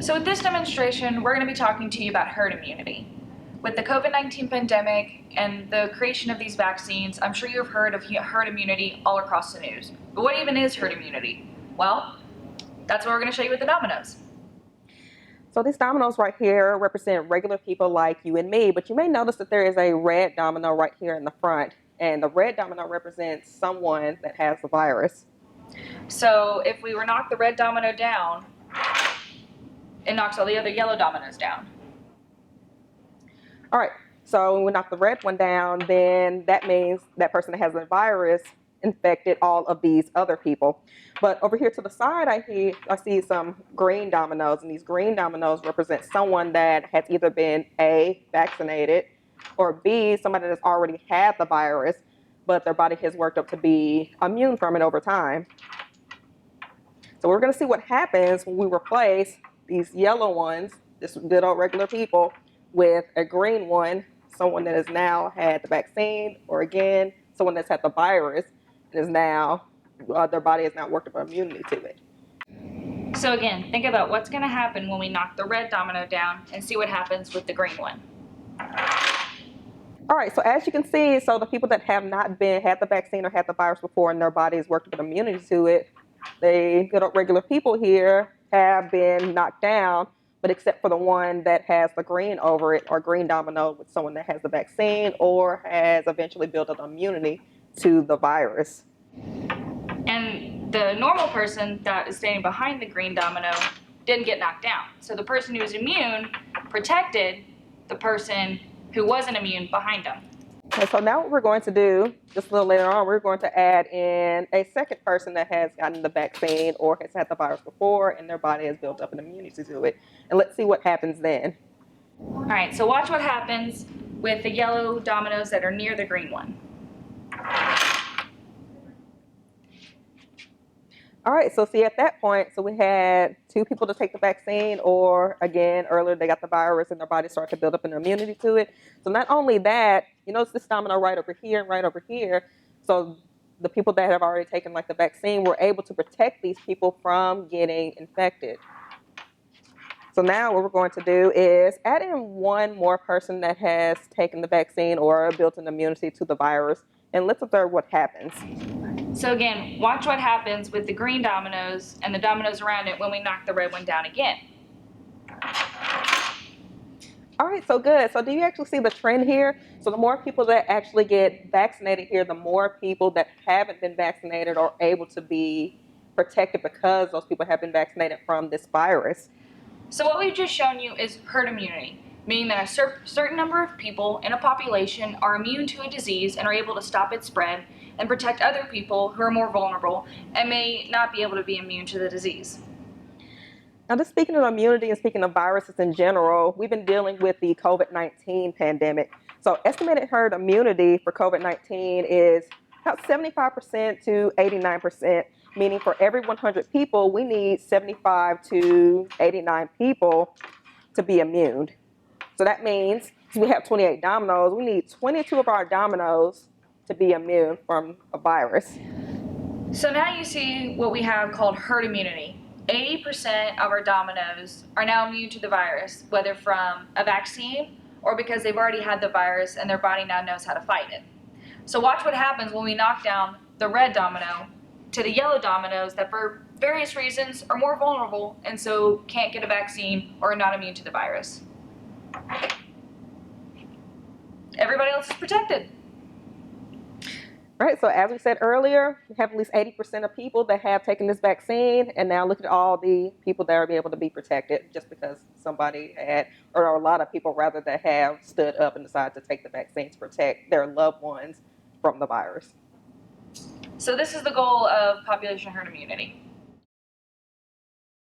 So with this demonstration, we're going to be talking to you about herd immunity. With the COVID-19 pandemic and the creation of these vaccines, I'm sure you've heard of herd immunity all across the news. But what even is herd immunity? Well, that's what we're going to show you with the dominoes. So these dominoes right here represent regular people like you and me, but you may notice that there is a red domino right here in the front, and the red domino represents someone that has the virus. So if we were knock the red domino down, it knocks all the other yellow dominoes down. All right, so when we knock the red one down, then that means that person that has the virus infected all of these other people. But over here to the side, I see some green dominoes, and these green dominoes represent someone that has either been A, vaccinated, or B, somebody that's already had the virus, but their body has worked up to be immune from it over time. So we're going to see what happens when we replace these yellow ones, just good old regular people, with a green one, someone that has now had the vaccine, or again, someone that's had the virus and is now, their body has not worked up immunity to it. So again, think about what's going to happen when we knock the red domino down and see what happens with the green one. All right, so as you can see, so the people that have not had the vaccine or had the virus before and their body has worked up immunity to it, the good old regular people here have been knocked down, but except for the one that has the green over it, or green domino with someone that has the vaccine or has eventually built up immunity to the virus. And the normal person that is standing behind the green domino didn't get knocked down. So the person who was immune protected the person who wasn't immune behind them. Okay, so now what we're going to do, just a little later on, we're going to add in a second person that has gotten the vaccine or has had the virus before and their body has built up an immunity to it. And let's see what happens then. All right, so watch what happens with the yellow dominoes that are near the green one. All right, so see at that point, so we had two people to take the vaccine, or again, earlier they got the virus and their body started to build up an immunity to it. So not only that, you notice this domino right over here and right over here. So the people that have already taken like the vaccine were able to protect these people from getting infected. So now what we're going to do is add in one more person that has taken the vaccine or built an immunity to the virus, and let's observe what happens. So again, watch what happens with the green dominoes and the dominoes around it when we knock the red one down again. All right, so good. So do you actually see the trend here? So the more people that actually get vaccinated here, the more people that haven't been vaccinated are able to be protected because those people have been vaccinated from this virus. So what we've just shown you is herd immunity, meaning that a certain number of people in a population are immune to a disease and are able to stop its spread and protect other people who are more vulnerable and may not be able to be immune to the disease. Now, just speaking of immunity and speaking of viruses in general, we've been dealing with the COVID-19 pandemic. So estimated herd immunity for COVID-19 is about 75% to 89%, meaning for every 100 people, we need 75 to 89 people to be immune. So that means we have 28 dominoes, we need 22 of our dominoes to be immune from a virus. So now you see what we have called herd immunity. 80% of our dominoes are now immune to the virus, whether from a vaccine or because they've already had the virus and their body now knows how to fight it. So watch what happens when we knock down the red domino to the yellow dominoes that for various reasons are more vulnerable and so can't get a vaccine or are not immune to the virus. Everybody else is protected. Right, so as we said earlier, we have at least 80% of people that have taken this vaccine, and now look at all the people that are able to be protected just because somebody had, or a lot of people rather, that have stood up and decided to take the vaccine to protect their loved ones from the virus. So this is the goal of population herd immunity.